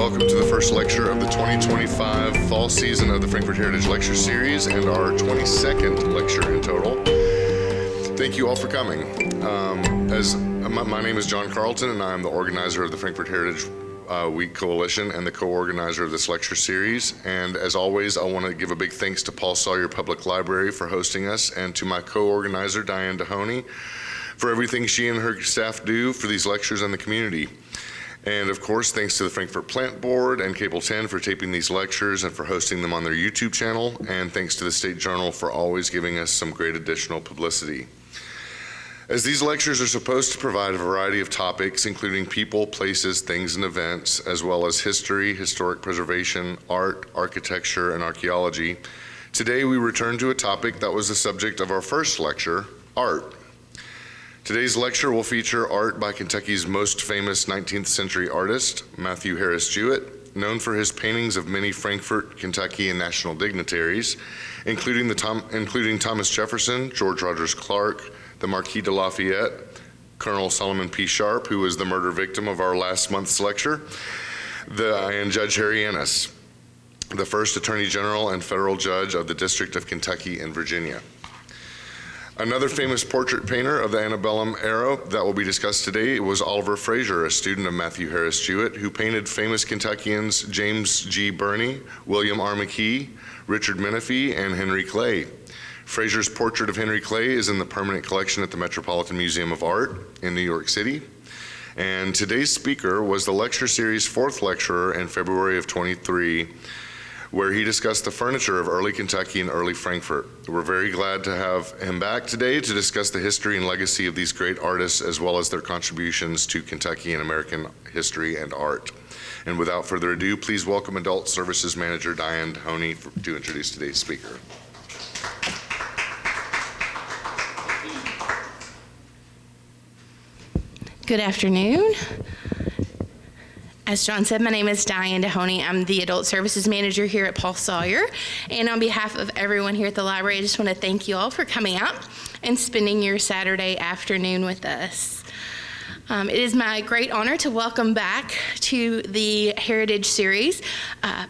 welcome to the first lecture of the 2025 fall season of the Frankfort Heritage Lecture Series and our 22nd lecture in total. Thank you all for coming. My name is John Carlton, and I'm the organizer of the Frankfort Heritage Week Coalition and the co-organizer of this lecture series. And as always, I want to give a big thanks to Paul Sawyer Public Library for hosting us, and to my co-organizer, Diane Dehoney, for everything she and her staff do for these lectures and the community. And of course, thanks to the Frankfort Plant Board and Cable 10 for taping these lectures and for hosting them on their YouTube channel. And thanks to the State Journal for always giving us some great additional publicity. As these lectures are supposed to provide a variety of topics, including people, places, things, and events, as well as history, historic preservation, art, architecture, and archaeology, today we return to a topic that was the subject of our first lecture, art. Today's lecture will feature art by Kentucky's most famous 19th century artist, Matthew Harris Jouett, known for his paintings of many Frankfort, Kentucky, and national dignitaries, including Thomas Jefferson, George Rogers Clark, the Marquis de Lafayette, Colonel Solomon P. Sharp, who was the murder victim of our last month's lecture, and Judge Harry Ennis, the first Attorney General and federal judge of the District of Kentucky and Virginia. Another famous portrait painter of the antebellum era that will be discussed today was Oliver Frazer, a student of Matthew Harris Jouett, who painted famous Kentuckians James G. Birney, William R. McKee, Richard Menifee, and Henry Clay. Frazer's portrait of Henry Clay is in the permanent collection at the Metropolitan Museum of Art in New York City. And today's speaker was the lecture series' fourth lecturer in February of 23, where he discussed the furniture of early Kentucky and early Frankfort. We're very glad to have him back today to discuss the history and legacy of these great artists, as well as their contributions to Kentucky and American history and art. And without further ado, please welcome Adult Services Manager Diane Dehoney to introduce today's speaker. Good afternoon. As John said, my name is Diane Dehoney. I'm the Adult Services Manager here at Paul Sawyer. And on behalf of everyone here at the library, I just want to thank you all for coming out and spending your Saturday afternoon with us. It is my great honor to welcome back to the Heritage Series,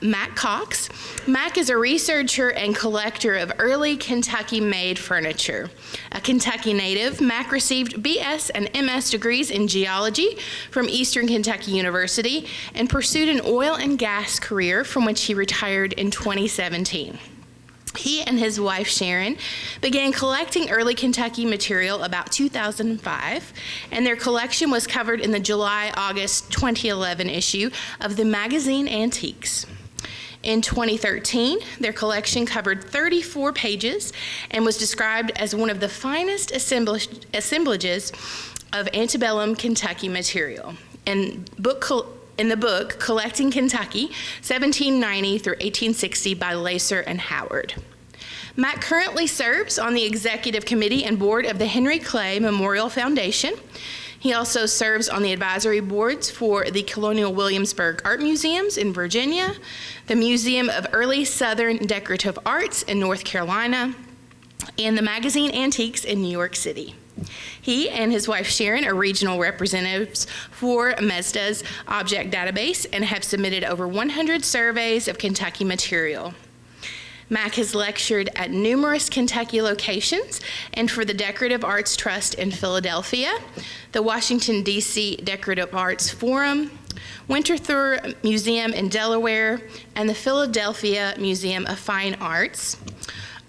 Mack Cox. Mack is a researcher and collector of early Kentucky-made furniture. A Kentucky native, Mack received BS and MS degrees in geology from Eastern Kentucky University and pursued an oil and gas career from which he retired in 2017. He and his wife, Sharon, began collecting early Kentucky material about 2005, and their collection was covered in the July-August 2011 issue of the magazine Antiques. In 2013, their collection covered 34 pages and was described as one of the finest assemblages of antebellum Kentucky material. In the book, Collecting Kentucky, 1790 through 1860 by Lacer and Howard. Mack currently serves on the executive committee and board of the Henry Clay Memorial Foundation. He also serves on the advisory boards for the Colonial Williamsburg Art Museums in Virginia, the Museum of Early Southern Decorative Arts in North Carolina, and the magazine Antiques in New York City. He and his wife Sharon are regional representatives for MESDA's object database and have submitted over 100 surveys of Kentucky material. Mack has lectured at numerous Kentucky locations and for the Decorative Arts Trust in Philadelphia, the Washington, D.C. Decorative Arts Forum, Winterthur Museum in Delaware, and the Philadelphia Museum of Fine Arts,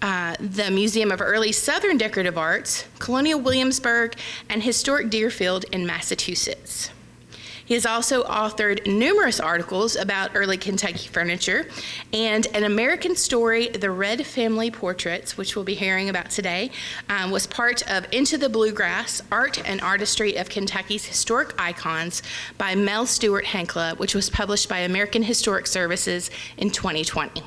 the Museum of Early Southern Decorative Arts, Colonial Williamsburg, and Historic Deerfield in Massachusetts. He has also authored numerous articles about early Kentucky furniture, and An American Story, The Red Family Portraits, which we'll be hearing about today, was part of Into the Bluegrass, Art and Artistry of Kentucky's Historic Icons by Mel Stewart Henkla, which was published by American Historic Services in 2020.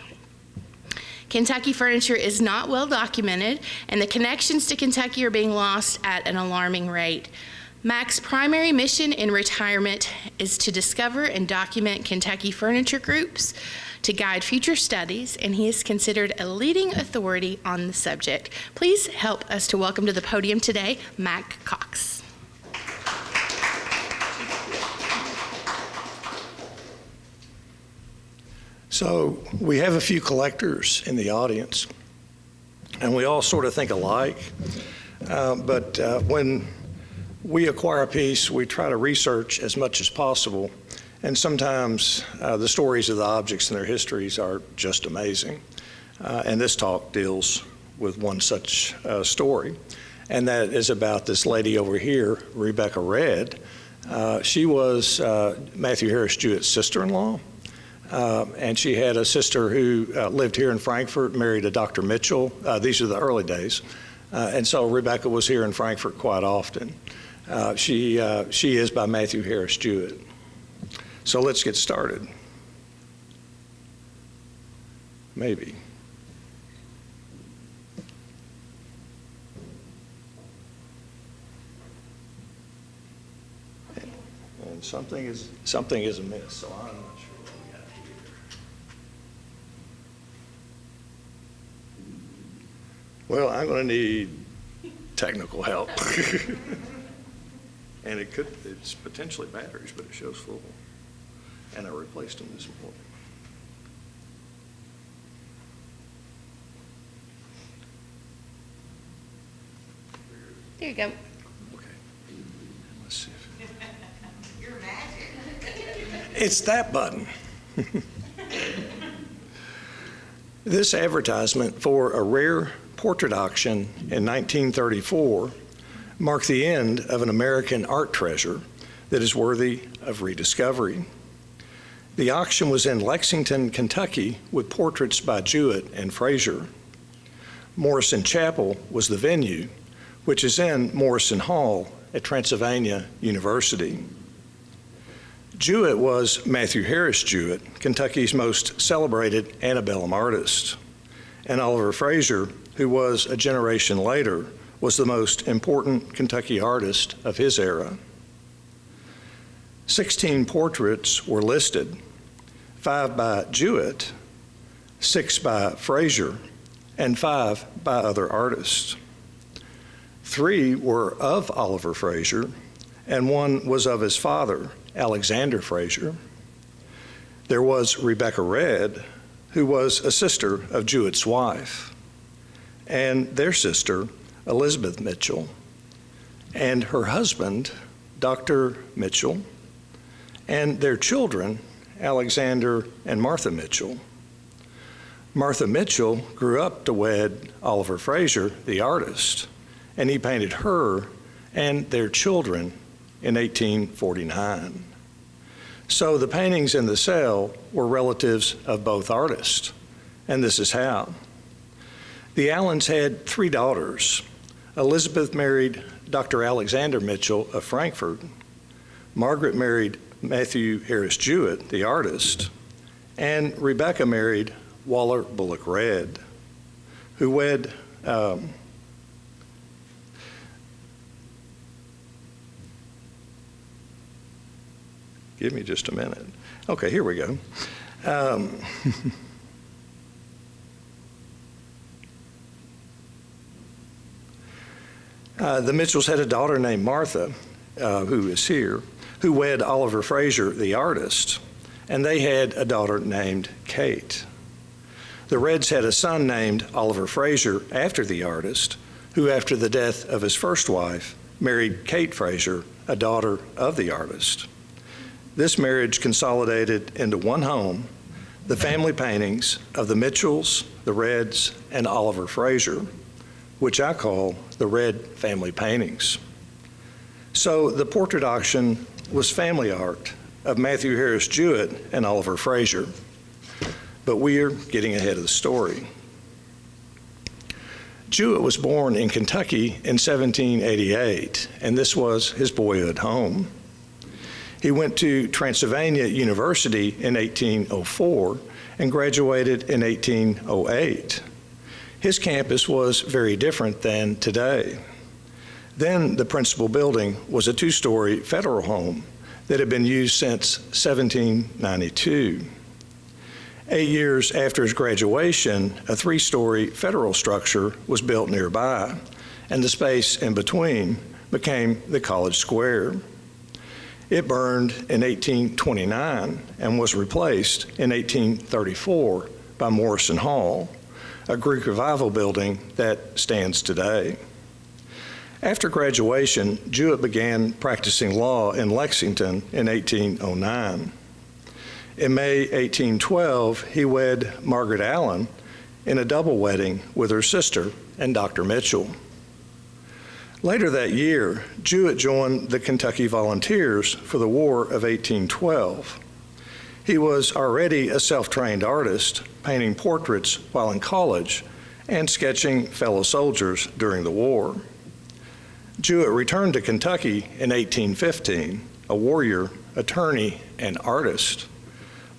Kentucky furniture is not well documented, and the connections to Kentucky are being lost at an alarming rate. Mack's primary mission in retirement is to discover and document Kentucky furniture groups, to guide future studies, and he is considered a leading authority on the subject. Please help us to welcome to the podium today, Mack Cox. So we have a few collectors in the audience, and we all sort of think alike. But when we acquire a piece, we try to research as much as possible. And sometimes the stories of the objects and their histories are just amazing. And this talk deals with one such story. And that is about this lady over here, Rebecca Redd. She was Matthew Harris Jouett's sister-in-law. And she had a sister who lived here in Frankfort, married a Dr. Mitchell. These are the early days. And so Rebecca was here in Frankfort quite often. She is by Matthew Harris Jouett. So let's get started. Maybe. And something is amiss, so I'm not sure what we got here. Well, I'm going to need technical help. And it's potentially batteries, but it shows full. And I replaced them this morning. There you go. Okay. Let's see. Your magic. It's that button. This advertisement for a rare portrait auction in 1934 marked the end of an American art treasure that is worthy of rediscovery. The auction was in Lexington, Kentucky, with portraits by Jouett and Frazer. Morrison Chapel was the venue, which is in Morrison Hall at Transylvania University. Jouett was Matthew Harris Jouett, Kentucky's most celebrated antebellum artist, and Oliver Frazer, who was a generation later, was the most important Kentucky artist of his era. 16 portraits were listed, 5 by Jouett, 6 by Frazer, and 5 by other artists. 3 were of Oliver Frazer, and 1 was of his father, Alexander Frazer. There was Rebecca Redd, who was a sister of Jouett's wife, and their sister, Elizabeth Mitchell, and her husband, Dr. Mitchell, and their children, Alexander and Martha Mitchell. Martha Mitchell grew up to wed Oliver Frazer, the artist, and he painted her and their children in 1849. So the paintings in the sale were relatives of both artists, and this is how. The Allens had 3 daughters. Elizabeth married Dr. Alexander Mitchell of Frankfort. Margaret married Matthew Harris Jouett, the artist, and Rebecca married Waller Bullock Redd, who wed give me just a minute. Okay, here we go. The Mitchells had a daughter named Martha, who is here, who wed Oliver Frazer, the artist, and they had a daughter named Kate. The Redds had a son named Oliver Frazer after the artist, who after the death of his first wife, married Kate Frazer, a daughter of the artist. This marriage consolidated into one home, the family paintings of the Mitchells, the Redds, and Oliver Frazer, which I call the Redd family paintings. So the portrait auction was family art of Matthew Harris Jouett and Oliver Frazer. But we are getting ahead of the story. Jouett was born in Kentucky in 1788, and this was his boyhood home. He went to Transylvania University in 1804 and graduated in 1808. His campus was very different than today. Then the principal building was a 2-story federal home that had been used since 1792. 8 years after his graduation, a 3-story federal structure was built nearby, and the space in between became the College Square. It burned in 1829 and was replaced in 1834 by Morrison Hall, a Greek revival building that stands today. After graduation, Jouett began practicing law in Lexington in 1809. In May 1812, he wed Margaret Allen in a double wedding with her sister and Dr. Mitchell. Later that year, Jouett joined the Kentucky Volunteers for the War of 1812. He was already a self-trained artist, painting portraits while in college and sketching fellow soldiers during the war. Jouett returned to Kentucky in 1815, a warrior, attorney, and artist,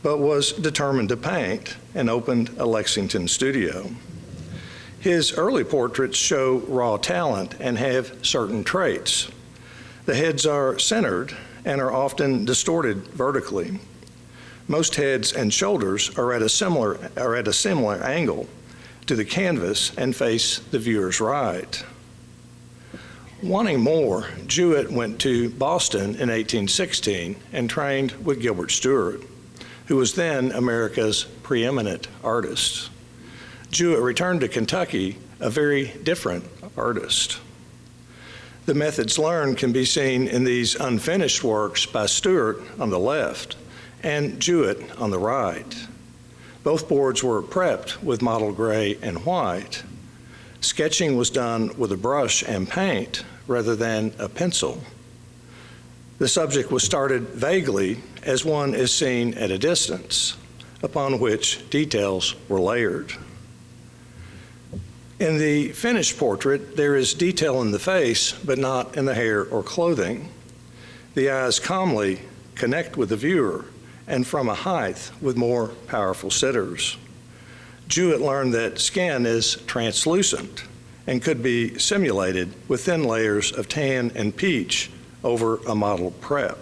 but was determined to paint and opened a Lexington studio. His early portraits show raw talent and have certain traits. The heads are centered and are often distorted vertically. Most heads and shoulders are at a similar angle to the canvas and face the viewer's right. Wanting more, Jouett went to Boston in 1816 and trained with Gilbert Stuart, who was then America's preeminent artist. Jouett returned to Kentucky a very different artist. The methods learned can be seen in these unfinished works by Stuart on the left and Jouett on the right. Both boards were prepped with mottled gray and white. Sketching was done with a brush and paint rather than a pencil. The subject was started vaguely as one is seen at a distance, upon which details were layered. In the finished portrait, there is detail in the face, but not in the hair or clothing. The eyes calmly connect with the viewer and from a height with more powerful sitters. Jouett learned that skin is translucent and could be simulated with thin layers of tan and peach over a model prep.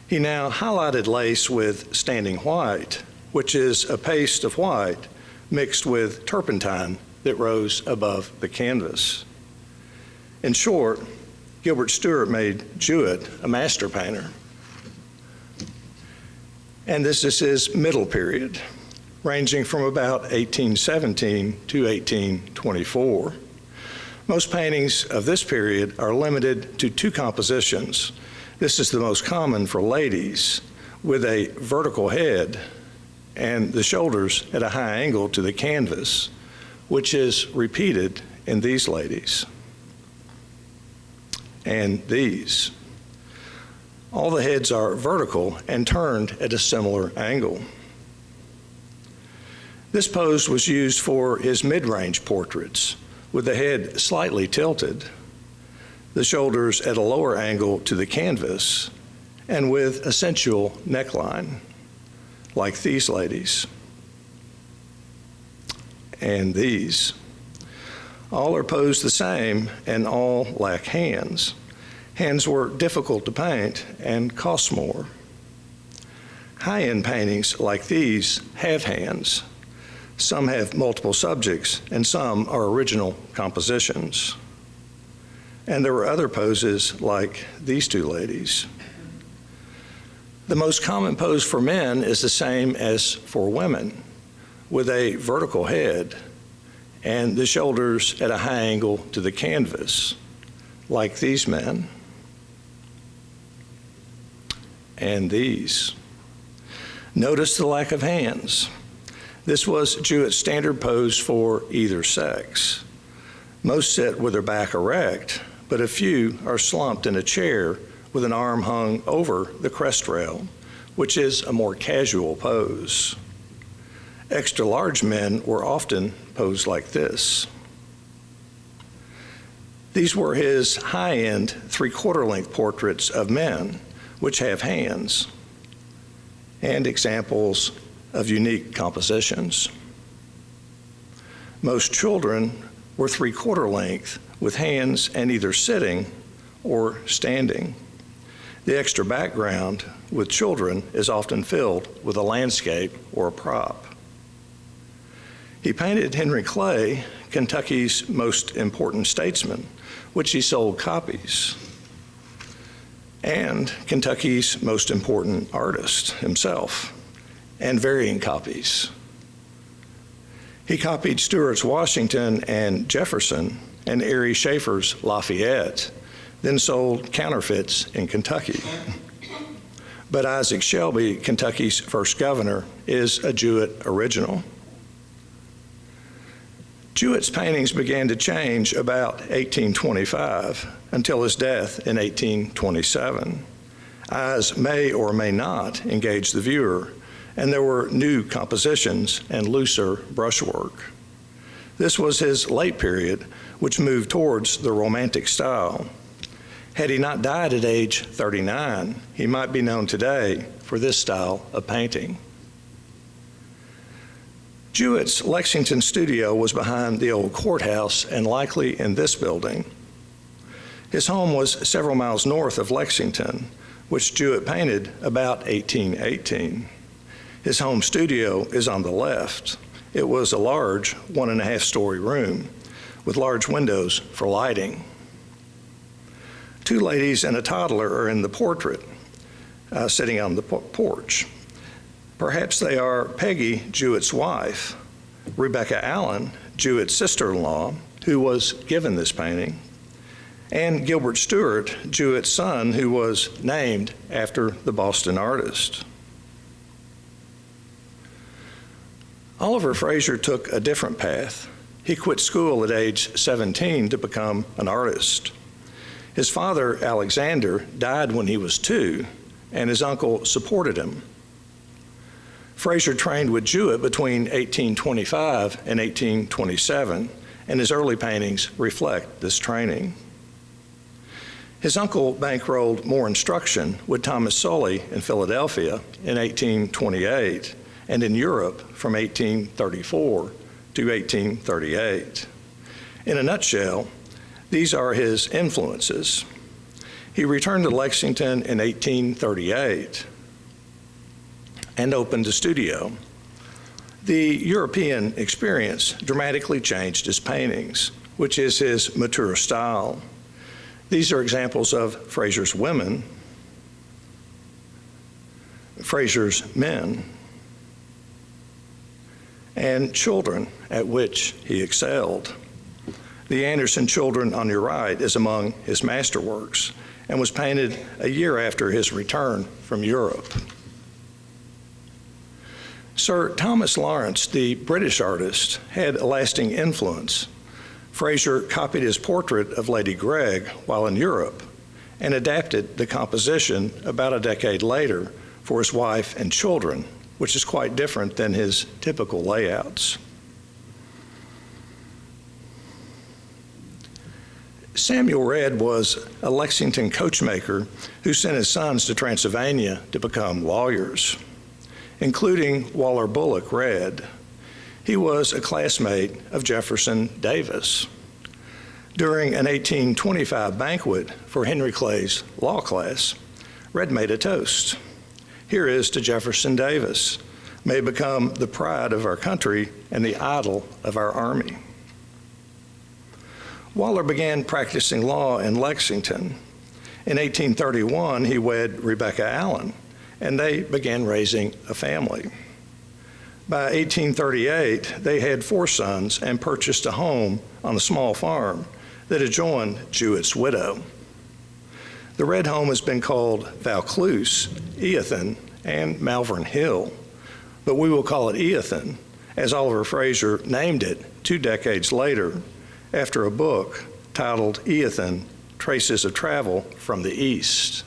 He now highlighted lace with standing white, which is a paste of white mixed with turpentine that rose above the canvas. In short, Gilbert Stuart made Jouett a master painter. And this is his middle period, ranging from about 1817 to 1824. Most paintings of this period are limited to two compositions. This is the most common for ladies, with a vertical head and the shoulders at a high angle to the canvas, which is repeated in these ladies and these. All the heads are vertical and turned at a similar angle. This pose was used for his mid-range portraits, with the head slightly tilted, the shoulders at a lower angle to the canvas, and with a sensual neckline, like these ladies and these. All are posed the same and all lack hands. Hands were difficult to paint and cost more. High-end paintings like these have hands. Some have multiple subjects, and some are original compositions. And there were other poses like these two ladies. The most common pose for men is the same as for women, with a vertical head and the shoulders at a high angle to the canvas, like these men and these. Notice the lack of hands. This was Jouett's standard pose for either sex. Most sit with their back erect, but a few are slumped in a chair with an arm hung over the crest rail, which is a more casual pose. Extra large men were often posed like this. These were his high-end 3/4 length portraits of men, which have hands, and examples of unique compositions. Most children were 3/4 length with hands and either sitting or standing. The extra background with children is often filled with a landscape or a prop. He painted Henry Clay, Kentucky's most important statesman, which he sold copies. and Kentucky's most important artist himself, and varying copies. He copied Stuart's Washington and Jefferson and Ary Schaefer's Lafayette, then sold counterfeits in Kentucky. But Isaac Shelby, Kentucky's first governor, is a Jouett original. Jouett's paintings began to change about 1825 until his death in 1827. Eyes may or may not engage the viewer, and there were new compositions and looser brushwork. This was his late period, which moved towards the Romantic style. Had he not died at age 39, he might be known today for this style of painting. Jouett's Lexington studio was behind the old courthouse and likely in this building. His home was several miles north of Lexington, which Jouett painted about 1818. His home studio is on the left. It was a large 1.5-story room with large windows for lighting. 2 ladies and a toddler are in the portrait, sitting on the porch. Perhaps they are Peggy, Jouett's wife, Rebecca Allen, Jouett's sister-in-law, who was given this painting, and Gilbert Stuart, Jouett's son, who was named after the Boston artist. Oliver Frazer took a different path. He quit school at age 17 to become an artist. His father, Alexander, died when he was 2, and his uncle supported him. Frazer trained with Jouett between 1825 and 1827, and his early paintings reflect this training. His uncle bankrolled more instruction with Thomas Sully in Philadelphia in 1828 and in Europe from 1834 to 1838. In a nutshell, these are his influences. He returned to Lexington in 1838 and opened a studio. The European experience dramatically changed his paintings, which is his mature style. These are examples of Frazer's women, Frazer's men, and children at which he excelled. The Anderson Children on your right is among his masterworks and was painted a year after his return from Europe. Sir Thomas Lawrence, the British artist, had a lasting influence. Frazer copied his portrait of Lady Gregg while in Europe and adapted the composition about a decade later for his wife and children, which is quite different than his typical layouts. Samuel Redd was a Lexington coachmaker who sent his sons to Transylvania to become lawyers, including Waller Bullock Redd. He was a classmate of Jefferson Davis. During an 1825 banquet for Henry Clay's law class, Redd made a toast. Here is to Jefferson Davis, may become the pride of our country and the idol of our army. Waller began practicing law in Lexington. In 1831, he wed Rebecca Allen, and they began raising a family. By 1838, they had 4 sons and purchased a home on a small farm that adjoined Jouett's widow. The Redd home has been called Vaucluse, Eothen, and Malvern Hill, but we will call it Eothen, as Oliver Frazer named it 2 decades later after a book titled Eothen, Traces of Travel from the East.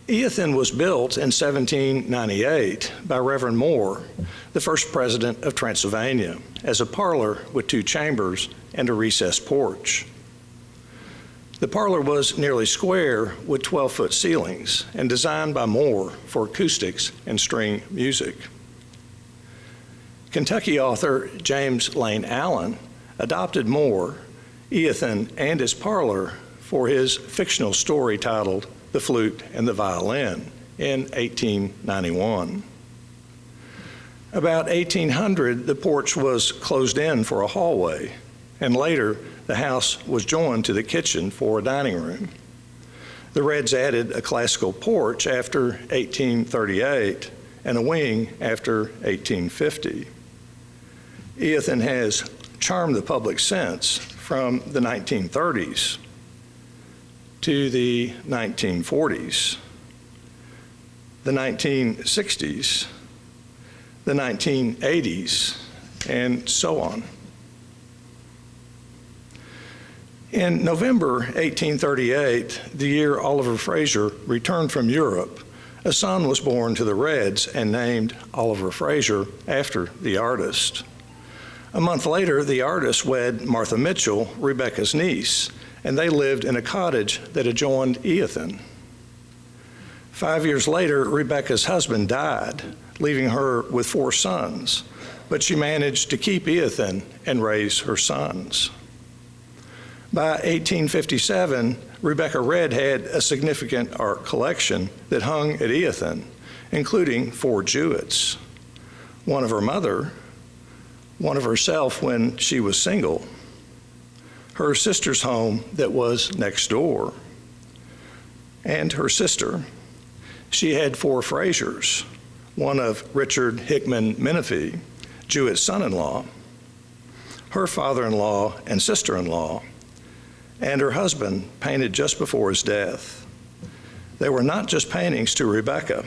Eothen was built in 1798 by Reverend Moore, the first president of Transylvania, as a parlor with 2 chambers and a recessed porch. The parlor was nearly square with 12-foot ceilings and designed by Moore for acoustics and string music. Kentucky author James Lane Allen adopted Moore, Eothen, and his parlor for his fictional story titled The Flute and the Violin in 1891. About 1800, the porch was closed in for a hallway, and later the house was joined to the kitchen for a dining room. The Reds added a classical porch after 1838 and a wing after 1850. Ethan has charmed the public since, from the 1930s to the 1940s, the 1960s, the 1980s, and so on. In November 1838, the year Oliver Frazer returned from Europe, a son was born to the Reds and named Oliver Frazer after the artist. A month later, the artist wed Martha Mitchell, Rebecca's niece, and they lived in a cottage that adjoined Ethan. 5 years later, Rebecca's husband died, leaving her with 4 sons, but she managed to keep Ethan and raise her sons. By 1857, Rebecca Red had a significant art collection that hung at Ethan, including 4 Jouetts, one of her mother, one of herself when she was single, her sister's home that was next door, and her sister. She had 4 Frazers, one of Richard Hickman Menifee, Jouett's son-in-law, her father-in-law and sister-in-law, and her husband, painted just before his death. They were not just paintings to Rebecca,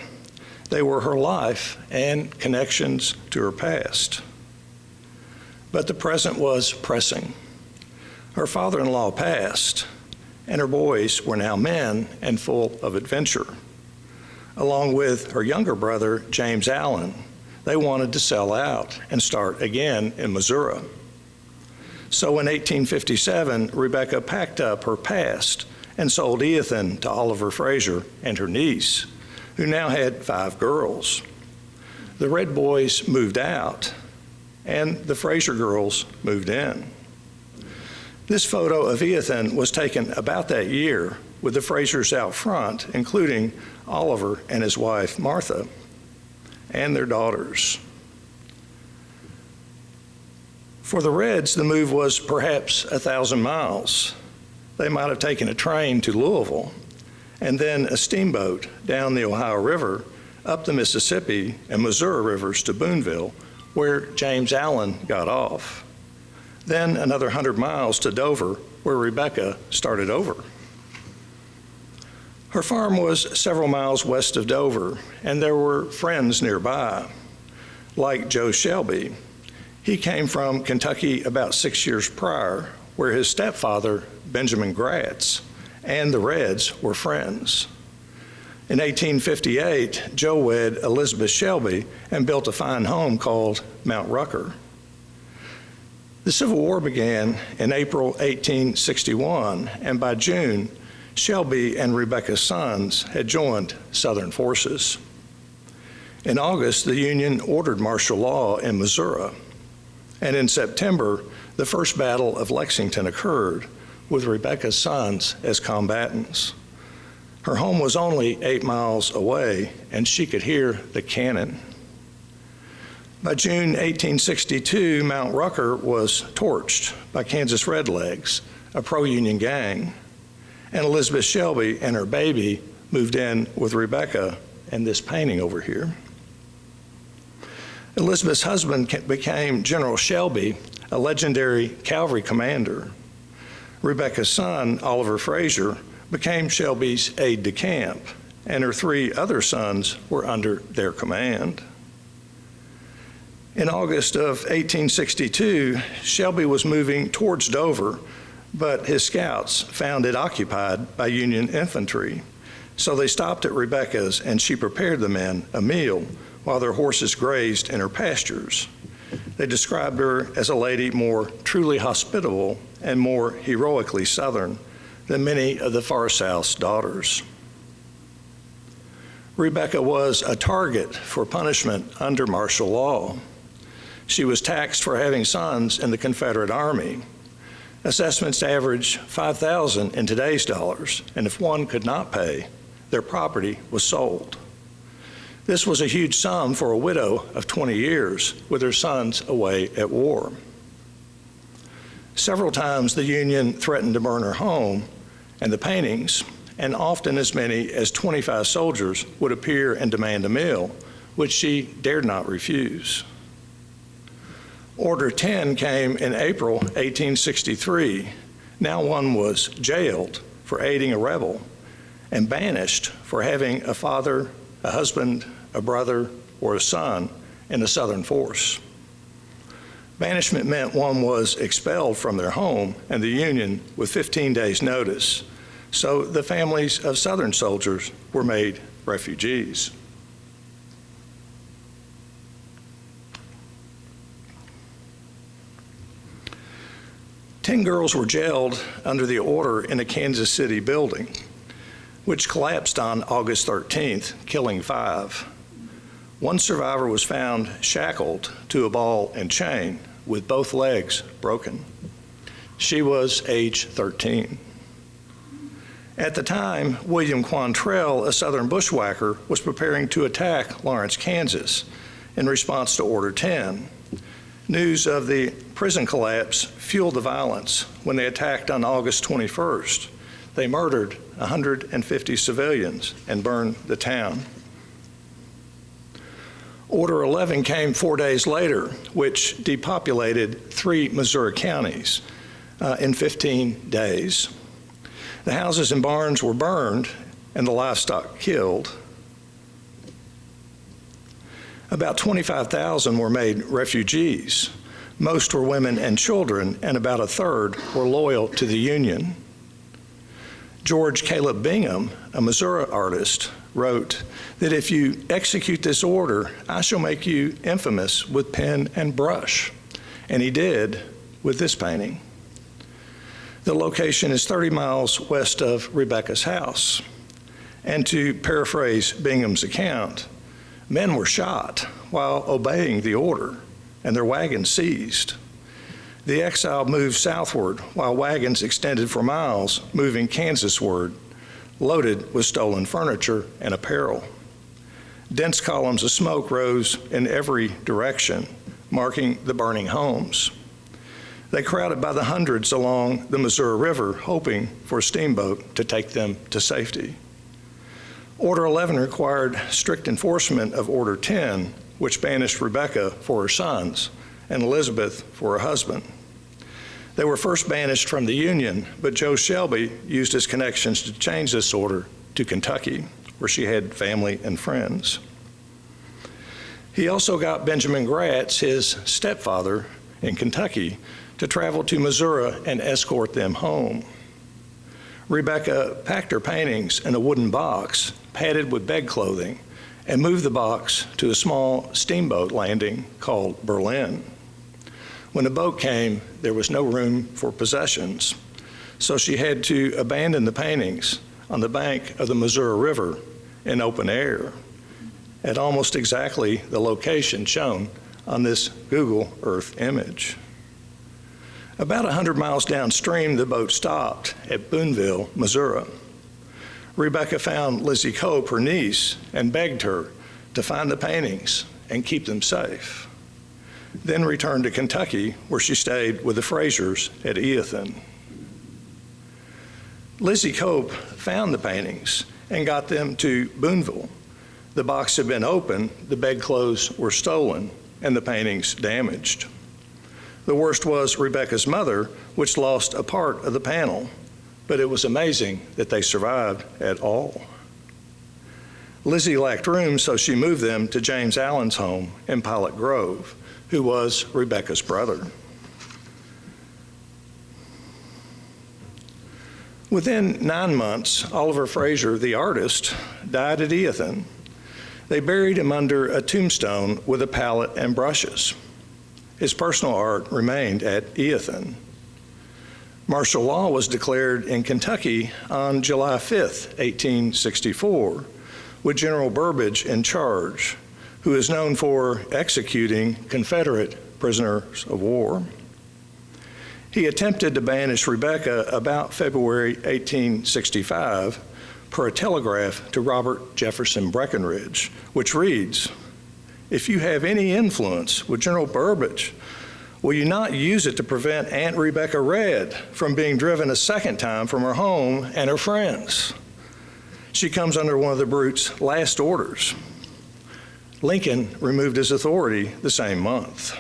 they were her life and connections to her past. But the present was pressing. Her father-in-law passed, and her boys were now men and full of adventure. Along with her younger brother, James Allen, they wanted to sell out and start again in Missouri. So in 1857, Rebecca packed up her past and sold Ethan to Oliver Frazer and her niece, who now had 5 girls. The Red boys moved out, and the Frazer girls moved in. This photo of Ethan was taken about that year with the Frazers out front, including Oliver and his wife, Martha, and their daughters. For the Reds, the move was perhaps 1,000 miles. They might have taken a train to Louisville and then a steamboat down the Ohio River, up the Mississippi and Missouri rivers to Boonville, where James Allen got off. Then another 100 miles to Dover, where Rebecca started over. Her farm was several miles west of Dover, and there were friends nearby, like Joe Shelby. He came from Kentucky about 6 years prior, where his stepfather, Benjamin Gratz, and the Reds were friends. In 1858, Joe wed Elizabeth Shelby and built a fine home called Mount Rucker. The Civil War began in April 1861, and by June, Shelby and Rebecca's sons had joined Southern forces. In August, the Union ordered martial law in Missouri, and in September, the First Battle of Lexington occurred, with Rebecca's sons as combatants. Her home was only 8 miles away, and she could hear the cannon. By June 1862, Mount Rucker was torched by Kansas Redlegs, a pro-Union gang, and Elizabeth Shelby and her baby moved in with Rebecca and this painting over here. Elizabeth's husband became General Shelby, a legendary cavalry commander. Rebecca's son, Oliver Frazer, became Shelby's aide-de-camp, and her 3 other sons were under their command. In August of 1862, Shelby was moving towards Dover, but his scouts found it occupied by Union infantry. So they stopped at Rebecca's, and she prepared the men a meal while their horses grazed in her pastures. They described her as a lady more truly hospitable and more heroically Southern than many of the Far South's daughters. Rebecca was a target for punishment under martial law. She was taxed for having sons in the Confederate Army. Assessments averaged $5,000 in today's dollars, and if one could not pay, their property was sold. This was a huge sum for a widow of 20 years with her sons away at war. Several times the Union threatened to burn her home, and the paintings, and often as many as 25 soldiers would appear and demand a meal, which she dared not refuse. Order 10 came in April 1863. Now one was jailed for aiding a rebel and banished for having a father, a husband, a brother, or a son in a Southern force. Banishment meant one was expelled from their home and the Union with 15 days' notice, so the families of Southern soldiers were made refugees. Ten girls were jailed under the order in a Kansas City building, which collapsed on August 13th, killing 5. One survivor was found shackled to a ball and chain with both legs broken. She was age 13. At the time, William Quantrell, a Southern bushwhacker, was preparing to attack Lawrence, Kansas in response to Order 10. News of the prison collapse fueled the violence when they attacked on August 21st. They murdered 150 civilians and burned the town. Order 11 came 4 days later, which depopulated 3 Missouri counties in 15 days. The houses and barns were burned and the livestock killed. About 25,000 were made refugees. Most were women and children, and about a third were loyal to the Union. George Caleb Bingham, a Missouri artist, wrote that if you execute this order, I shall make you infamous with pen and brush. And he did with this painting. The location is 30 miles west of Rebecca's house. And to paraphrase Bingham's account, men were shot while obeying the order and their wagons seized. The exile moved southward while wagons extended for miles, moving Kansasward, loaded with stolen furniture and apparel. Dense columns of smoke rose in every direction, marking the burning homes. They crowded by the hundreds along the Missouri River, hoping for a steamboat to take them to safety. Order 11 required strict enforcement of Order 10, which banished Rebecca for her sons and Elizabeth for her husband. They were first banished from the Union, but Joe Shelby used his connections to change this order to Kentucky, where she had family and friends. He also got Benjamin Gratz, his stepfather in Kentucky, to travel to Missouri and escort them home. Rebecca packed her paintings in a wooden box, padded with bed clothing, and moved the box to a small steamboat landing called Berlin. When the boat came, there was no room for possessions, so she had to abandon the paintings on the bank of the Missouri River in open air at almost exactly the location shown on this Google Earth image. About 100 miles downstream, the boat stopped at Boonville, Missouri. Rebecca found Lizzie Cope, her niece, and begged her to find the paintings and keep them safe. Then returned to Kentucky, where she stayed with the Frazers at Eothen. Lizzie Cope found the paintings and got them to Boonville. The box had been opened, the bedclothes were stolen, and the paintings damaged. The worst was Rebecca's mother, which lost a part of the panel, but it was amazing that they survived at all. Lizzie lacked room, so she moved them to James Allen's home in Pilot Grove, who was Rebecca's brother. Within 9 months, Oliver Frazer, the artist, died at Eothen. They buried him under a tombstone with a palette and brushes. His personal art remained at Eothen. Martial law was declared in Kentucky on July 5th, 1864, with General Burbridge in charge, who is known for executing Confederate prisoners of war. He attempted to banish Rebecca about February 1865 per a telegraph to Robert Jefferson Breckinridge, which reads, "If you have any influence with General Burbridge, will you not use it to prevent Aunt Rebecca Red from being driven a second time from her home and her friends?" She comes under one of the brute's last orders. Lincoln removed his authority the same month.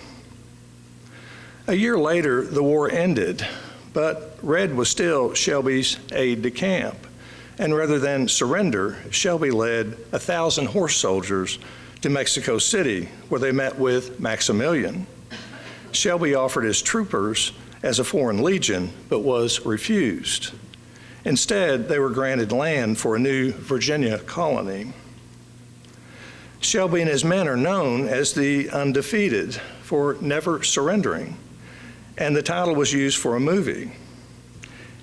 A year later, the war ended, but Red was still Shelby's aide-de-camp, and rather than surrender, Shelby led 1,000 horse soldiers to Mexico City, where they met with Maximilian. Shelby offered his troopers as a foreign legion, but was refused. Instead, they were granted land for a new Virginia colony. Shelby and his men are known as the Undefeated for never surrendering, and the title was used for a movie.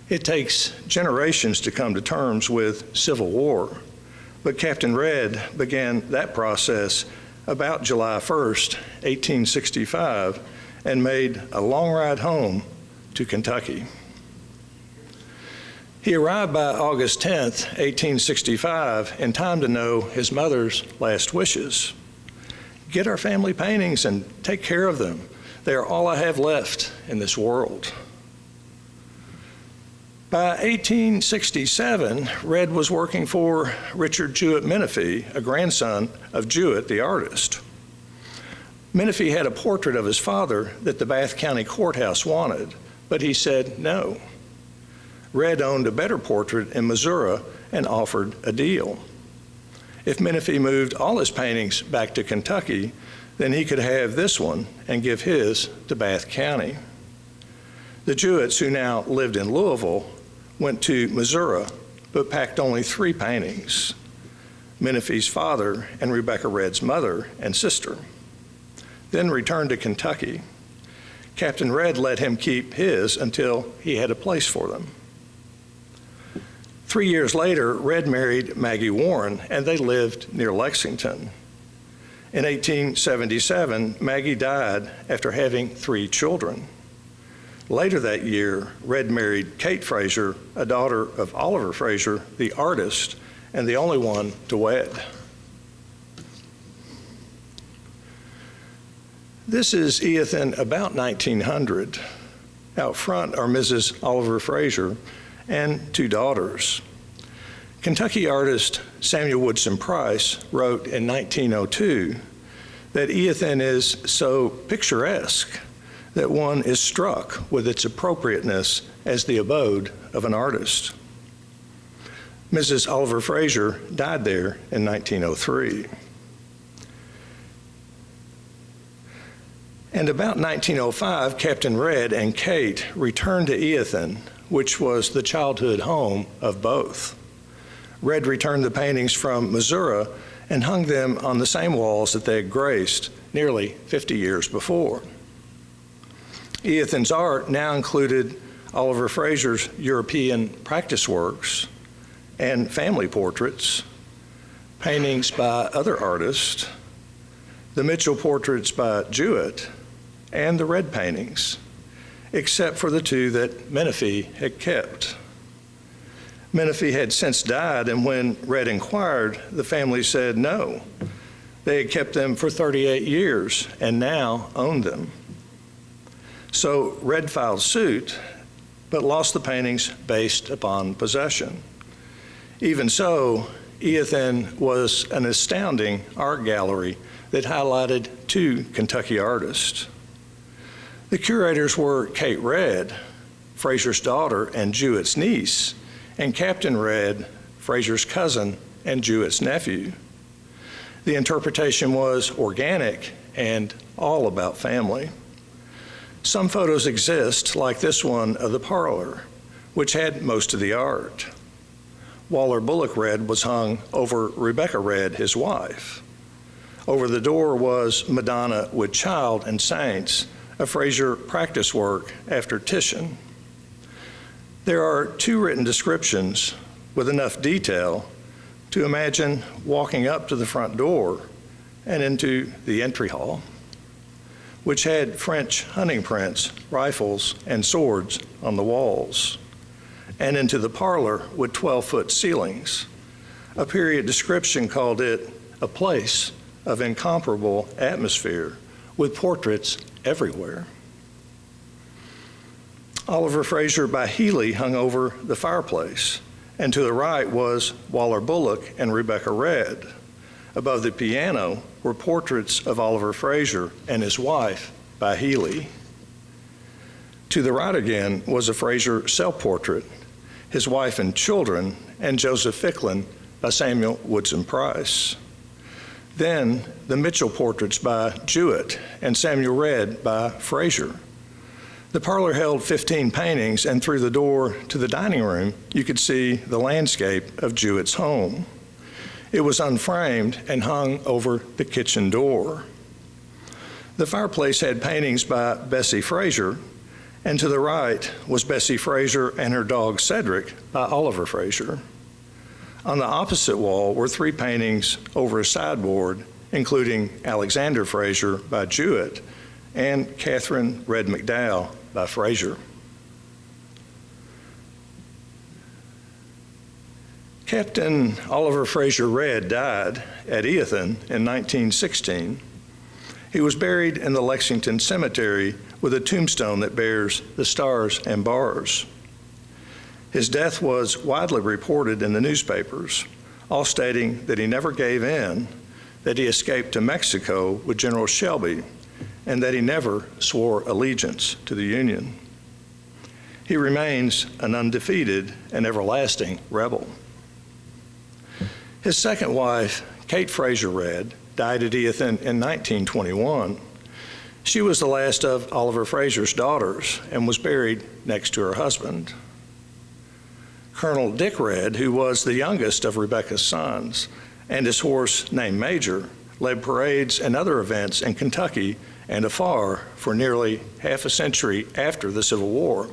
It takes generations to come to terms with civil war, but Captain Red began that process about July 1st, 1865, and made a long ride home to Kentucky. He arrived by August 10th, 1865, in time to know his mother's last wishes. Get our family paintings and take care of them. They are all I have left in this world. By 1867, Red was working for Richard Jouett Menifee, a grandson of Jouett, the artist. Menifee had a portrait of his father that the Bath County Courthouse wanted, but he said no. Red owned a better portrait in Missouri and offered a deal. If Menifee moved all his paintings back to Kentucky, then he could have this one and give his to Bath County. The Jouetts, who now lived in Louisville, went to Missouri, but packed only 3 paintings: Menifee's father and Rebecca Red's mother and sister. Then returned to Kentucky. Captain Red let him keep his until he had a place for them. 3 years later, Red married Maggie Warren, and they lived near Lexington. In 1877, Maggie died after having 3 children. Later that year, Red married Kate Frazer, a daughter of Oliver Frazer, the artist, and the only one to wed. This is Eothen about 1900. Out front are Mrs. Oliver Frazer and 2 daughters. Kentucky artist Samuel Woodson Price wrote in 1902 that Eothen is so picturesque that one is struck with its appropriateness as the abode of an artist. Mrs. Oliver Frazer died there in 1903. And about 1905, Captain Red and Kate returned to Eothen, which was the childhood home of both. Red returned the paintings from Missouri and hung them on the same walls that they had graced nearly 50 years before. Eothen's art now included Oliver Frazer's European practice works and family portraits, paintings by other artists, the Mitchell portraits by Jouett, and the Red paintings, except for the 2 that Menifee had kept. Menifee had since died, and when Red inquired, the family said no. They had kept them for 38 years and now owned them. So Red filed suit, but lost the paintings based upon possession. Even so, Eothen was an astounding art gallery that highlighted 2 Kentucky artists. The curators were Kate Red, Frazer's daughter and Jouett's niece, and Captain Red, Frazer's cousin and Jouett's nephew. The interpretation was organic and all about family. Some photos exist, like this one of the parlor, which had most of the art. Waller Bullock Red was hung over Rebecca Red, his wife. Over the door was Madonna with Child and Saints, a Frazer practice work after Titian. There are 2 written descriptions with enough detail to imagine walking up to the front door and into the entry hall, which had French hunting prints, rifles, and swords on the walls, and into the parlor with 12-foot ceilings. A period description called it a place of incomparable atmosphere with portraits everywhere. Oliver Frazer by Healy hung over the fireplace, and to the right was Waller Bullock and Rebecca Redd. Above the piano were portraits of Oliver Frazer and his wife by Healy. To the right again was a Frazer self-portrait, his wife and children, and Joseph Ficklin by Samuel Woodson Price. Then the Mitchell portraits by Jouett and Samuel Redd by Frazer. The parlor held 15 paintings, and through the door to the dining room, you could see the landscape of Jouett's home. It was unframed and hung over the kitchen door. The fireplace had paintings by Bessie Frazer, and to the right was Bessie Frazer and her dog Cedric by Oliver Frazer. On the opposite wall were 3 paintings over a sideboard, including Alexander Frazer by Jouett and Catherine Red McDowell by Frazer. Captain Oliver Frazer Redd died at Eothen in 1916. He was buried in the Lexington Cemetery with a tombstone that bears the stars and bars. His death was widely reported in the newspapers, all stating that he never gave in, that he escaped to Mexico with General Shelby, and that he never swore allegiance to the Union. He remains an undefeated and everlasting rebel. His second wife, Kate Frazer Redd, died at Eothen in 1921. She was the last of Oliver Frazer's daughters and was buried next to her husband. Colonel Dick Redd, who was the youngest of Rebecca's sons, and his horse named Major, led parades and other events in Kentucky and afar for nearly half a century after the Civil War,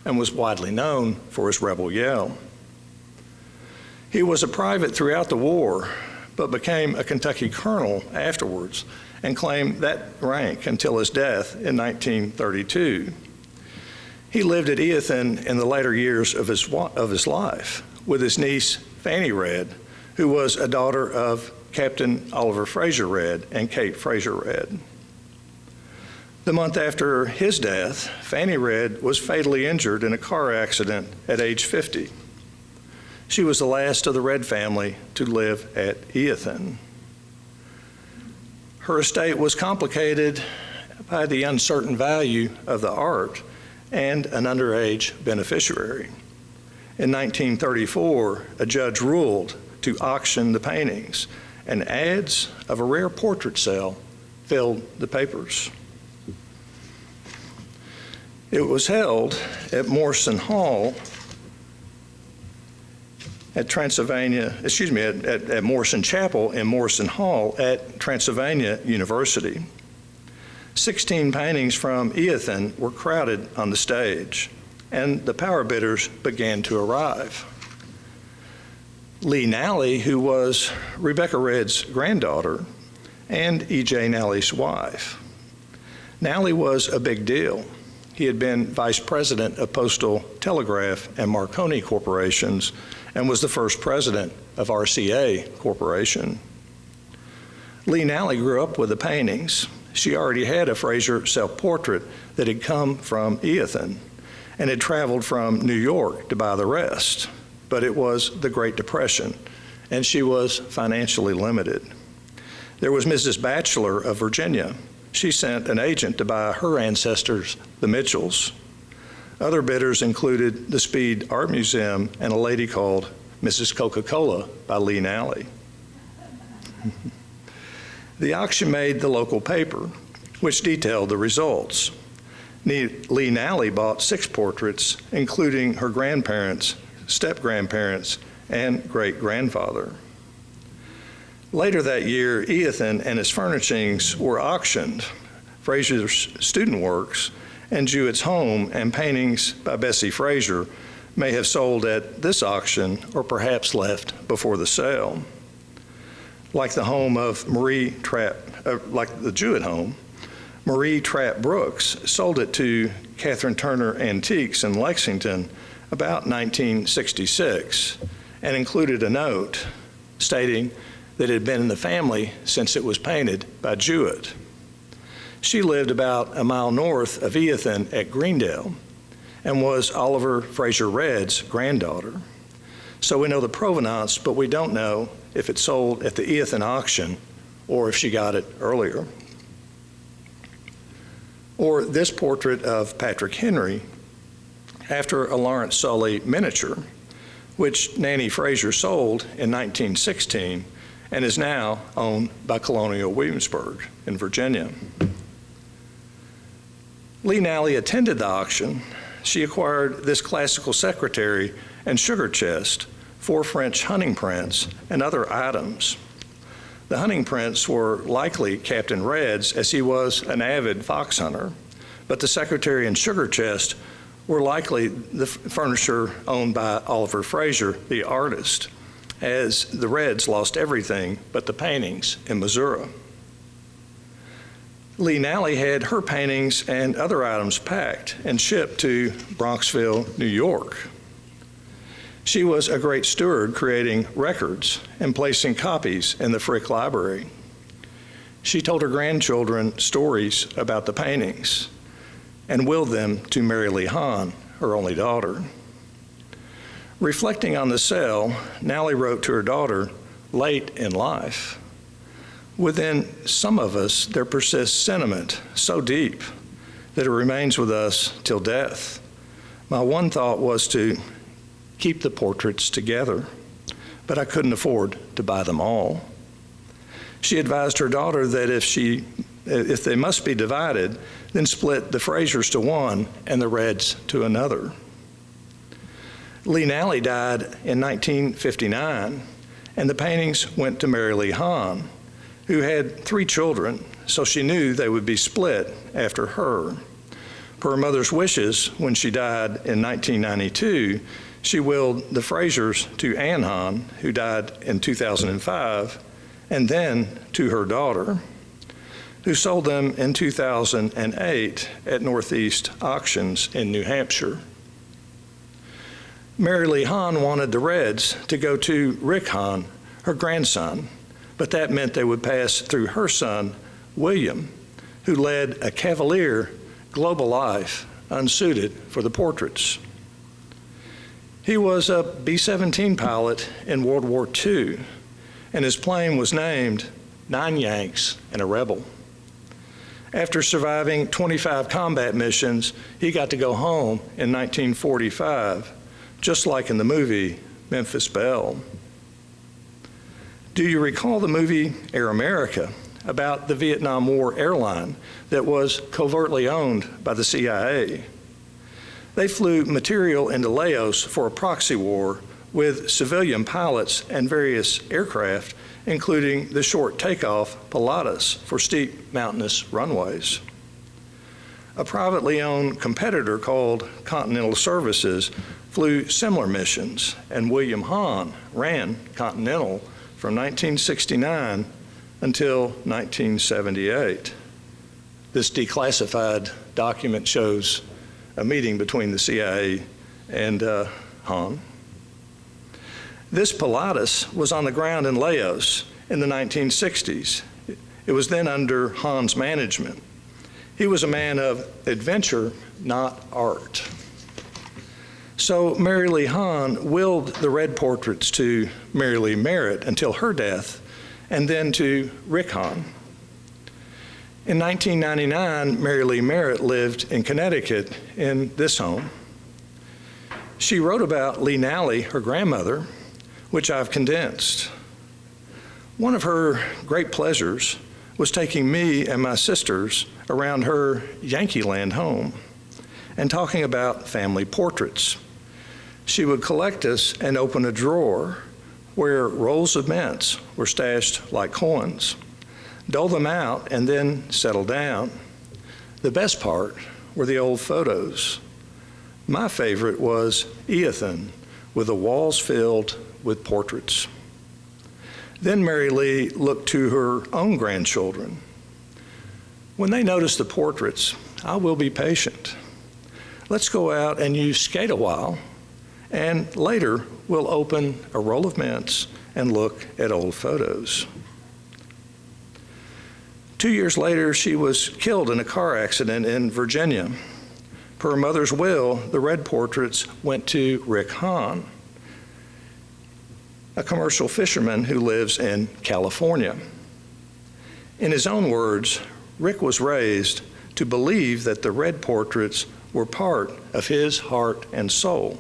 and was widely known for his rebel yell. He was a private throughout the war, but became a Kentucky colonel afterwards and claimed that rank until his death in 1932. He lived at Eothen in the later years of his life with his niece, Fanny Redd, who was a daughter of Captain Oliver Frazer Redd and Kate Frazer Redd. The month after his death, Fanny Redd was fatally injured in a car accident at age 50. She was the last of the Redd family to live at Eothen. Her estate was complicated by the uncertain value of the art and an underage beneficiary. In 1934, a judge ruled to auction the paintings, and ads of a rare portrait sale filled the papers. It was held at Morrison Hall at Morrison Chapel in Morrison Hall at Transylvania University. 16 paintings from Eothen were crowded on the stage, and the power bidders began to arrive. Lee Nally, who was Rebecca Redd's granddaughter and E.J. Nally's wife. Nally was a big deal. He had been vice president of Postal Telegraph and Marconi Corporations and was the first president of RCA Corporation. Lee Nally grew up with the paintings. She already had a Frazer self-portrait that had come from Eothen and had traveled from New York to buy the rest. But it was the Great Depression, and she was financially limited. There was Mrs. Batchelor of Virginia. She sent an agent to buy her ancestors, the Mitchells. Other bidders included the Speed Art Museum and a lady called Mrs. Coca-Cola by Lee Nally. The auction made the local paper, which detailed the results. Lee Nally bought 6 portraits, including her grandparents, step-grandparents, and great-grandfather. Later that year, Eothen and his furnishings were auctioned. Frazer's student works and Jouett's home and paintings by Bessie Frazer may have sold at this auction or perhaps left before the sale. Like the home of like the Jouett home, Marie Trapp Brooks sold it to Catherine Turner Antiques in Lexington about 1966 and included a note stating that it had been in the family since it was painted by Jouett. She lived about a mile north of Eothen at Greendale and was Oliver Frazer Redd's granddaughter. So we know the provenance, but we don't know if it sold at the Eothen auction or if she got it earlier. Or this portrait of Patrick Henry after a Lawrence Sully miniature, which Nanny Frazer sold in 1916 and is now owned by Colonial Williamsburg in Virginia. Lee Nally attended the auction. She acquired this classical secretary and sugar chest, 4 French hunting prints, and other items. The hunting prints were likely Captain Red's, as he was an avid fox hunter, but the secretary and sugar chest were likely the furniture owned by Oliver Frazer, the artist, as the Reds lost everything but the paintings in Missouri. Lee Nally had her paintings and other items packed and shipped to Bronxville, New York. She was a great steward, creating records and placing copies in the Frick Library. She told her grandchildren stories about the paintings and willed them to Mary Lee Hahn, her only daughter. Reflecting on the sale, Nally wrote to her daughter late in life, "Within some of us, there persists sentiment so deep that it remains with us till death. My one thought was to keep the portraits together, but I couldn't afford to buy them all." She advised her daughter that if they must be divided, then split the Frazers to one and the Reds to another. Lee Nally died in 1959, and the paintings went to Mary Lee Hahn, who had 3 children, so she knew they would be split after her. Per her mother's wishes, when she died in 1992, she willed the Frazers to Ann Hahn, who died in 2005, and then to her daughter, who sold them in 2008 at Northeast Auctions in New Hampshire. Mary Lee Hahn wanted the Reds to go to Rick Hahn, her grandson, but that meant they would pass through her son, William, who led a cavalier, global life unsuited for the portraits. He was a B-17 pilot in World War II, and his plane was named 9 Yanks and a Rebel. After surviving 25 combat missions, he got to go home in 1945, just like in the movie Memphis Belle. Do you recall the movie Air America, about the Vietnam War airline that was covertly owned by the CIA? They flew material into Laos for a proxy war with civilian pilots and various aircraft, including the short takeoff Pilatus for steep mountainous runways. A privately owned competitor called Continental Services flew similar missions, and William Hahn ran Continental from 1969 until 1978. This declassified document shows a meeting between the CIA and Hahn. This Pilatus was on the ground in Laos in the 1960s. It was then under Hahn's management. He was a man of adventure, not art. So Mary Lee Hahn willed the Red portraits to Mary Lee Merritt until her death, and then to Rick Hahn. In 1999, Mary Lee Merritt lived in Connecticut in this home. She wrote about Lee Nally, her grandmother, which I've condensed. One of her great pleasures was taking me and my sisters around her Yankee Land home and talking about family portraits. She would collect us and open a drawer where rolls of mints were stashed like coins, dole them out, and then settle down. The best part were the old photos. My favorite was Eothen, with the walls filled with portraits. Then Mary Lee looked to her own grandchildren. When they notice the portraits, I will be patient. Let's go out and you skate a while, and later we'll open a roll of mints and look at old photos. 2 years later, she was killed in a car accident in Virginia. Per her mother's will, the Red portraits went to Rick Hahn. a commercial fisherman who lives in California. In his own words, Rick was raised to believe that the red portraits were part of his heart and soul,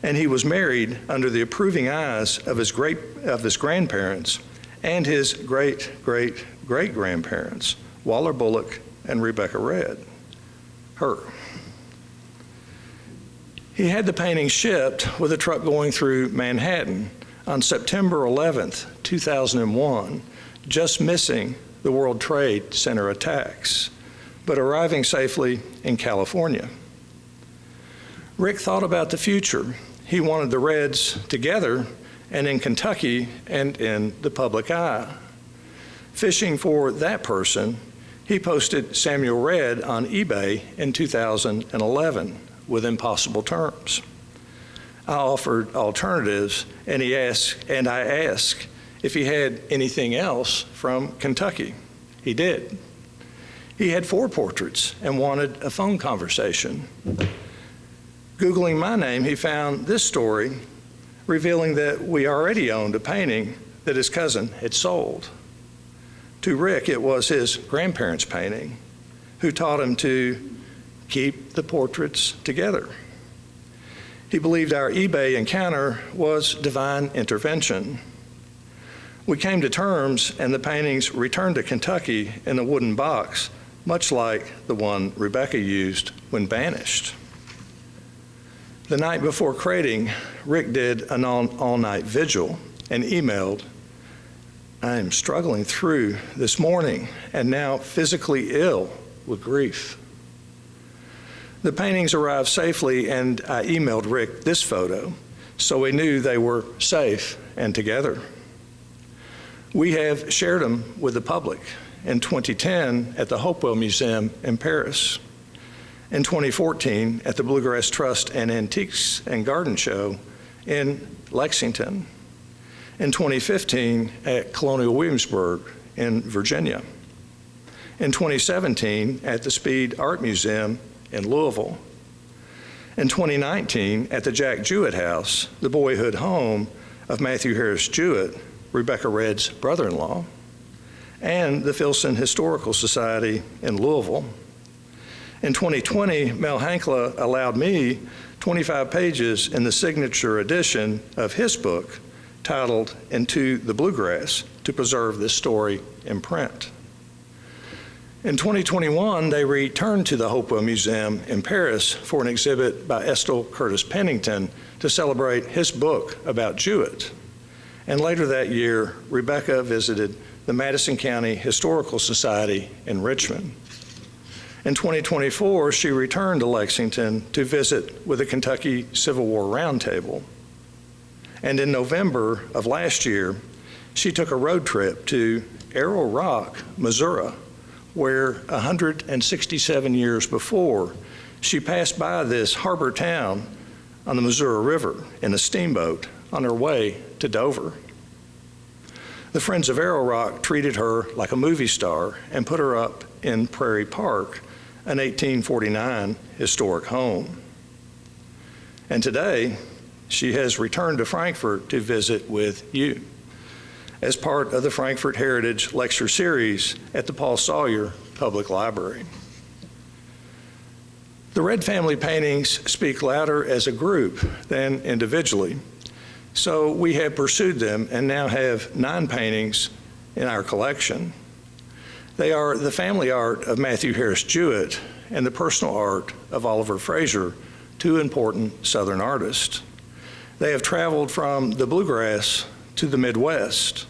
and he was married under the approving eyes of his grandparents and his great-great-great-grandparents, Waller Bullock and Rebecca Red, her. He had the painting shipped with a truck going through Manhattan on September 11th, 2001, just missing the World Trade Center attacks, but arriving safely in California. Rick thought about the future. He wanted the Reds together and in Kentucky and in the public eye. Fishing for that person, he posted Samuel Red on eBay in 2011 with impossible terms. I offered alternatives, and I asked if he had anything else from Kentucky. He did. He had 4 portraits and wanted a phone conversation. Googling my name, he found this story revealing that we already owned a painting that his cousin had sold. To Rick, it was his grandparents' painting, who taught him to keep the portraits together. He believed our eBay encounter was divine intervention. We came to terms, and the paintings returned to Kentucky in a wooden box, much like the one Rebecca used when banished. The night before crating, Rick did an all-night vigil and emailed, "I am struggling through this morning and now physically ill with grief." The paintings arrived safely, and I emailed Rick this photo, so we knew they were safe and together. We have shared them with the public in 2010 at the Hopewell Museum in Paris, in 2014 at the Bluegrass Trust and Antiques and Garden Show in Lexington, in 2015 at Colonial Williamsburg in Virginia, in 2017 at the Speed Art Museum in Louisville, in 2019 at the Jack Jouett House, the boyhood home of Matthew Harris Jouett, Rebecca Red's brother-in-law, and the Filson Historical Society in Louisville. In 2020, Mel Hankla allowed me 25 pages in the signature edition of his book titled Into the Bluegrass to preserve this story in print. In 2021, they returned to the Hopewell Museum in Paris for an exhibit by Estill Curtis Pennington to celebrate his book about Jouett. And later that year, Rebecca visited the Madison County Historical Society in Richmond. In 2024, she returned to Lexington to visit with the Kentucky Civil War Roundtable. And in November of last year, she took a road trip to Arrow Rock, Missouri, where 167 years before, she passed by this harbor town on the Missouri River in a steamboat on her way to Dover. The Friends of Arrow Rock treated her like a movie star and put her up in Prairie Park, an 1849 historic home. And today, she has returned to Frankfort to visit with you as part of the Frankfort Heritage Lecture Series at the Paul Sawyer Public Library. The Red family paintings speak louder as a group than individually, so we have pursued them and now have 9 paintings in our collection. They are the family art of Matthew Harris Jouett and the personal art of Oliver Frazer, 2 important Southern artists. They have traveled from the bluegrass to the Midwest,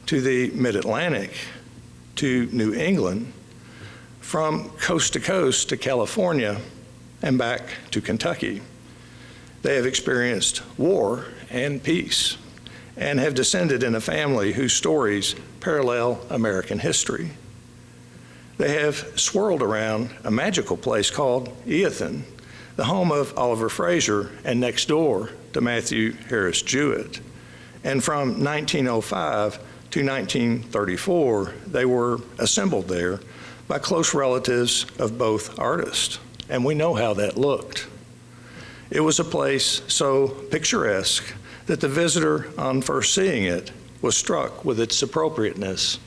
to the Mid-Atlantic, to New England, from coast to coast to California, and back to Kentucky. They have experienced war and peace, and have descended in a family whose stories parallel American history. They have swirled around a magical place called Eothen, the home of Oliver Frazer and next door to Matthew Harris Jouett. And from 1905 to 1934, they were assembled there by close relatives of both artists, and we know how that looked. It was a place so picturesque that the visitor, on first seeing it, was struck with its appropriateness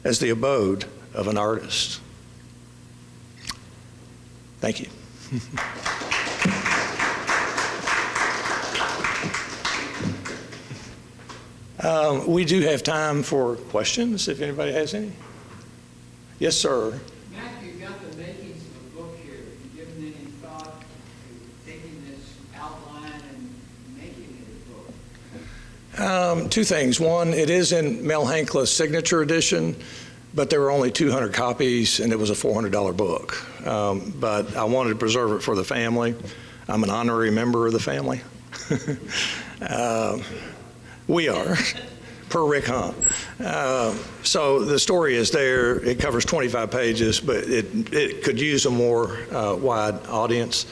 as the abode of an artist. Thank you. We do have time for questions, if anybody has any. Yes, sir. Mack, you've got the makings of a book here. Have you given any thought to taking this outline and making it a book? Two things. One, it is in Mel Hankla's signature edition, but there were only 200 copies, and it was a $400 book. But I wanted to preserve it for the family. I'm an honorary member of the family. We are, per Rick Hunt. So the story is there. It covers 25 pages, but it could use a more wide audience.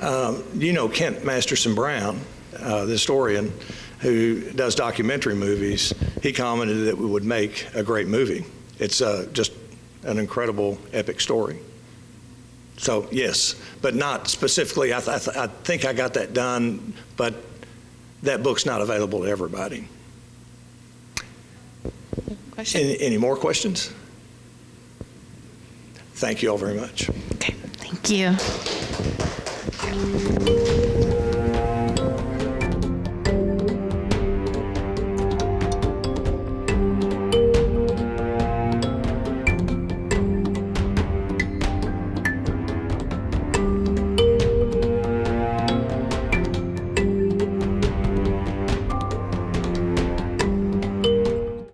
You know Kent Masterson Brown, the historian who does documentary movies, he commented that we would make a great movie. It's just an incredible, epic story. So yes, but not specifically. I think I got that done, but that book's not available to everybody. Question? Any more questions? Thank you all very much. Okay, thank you.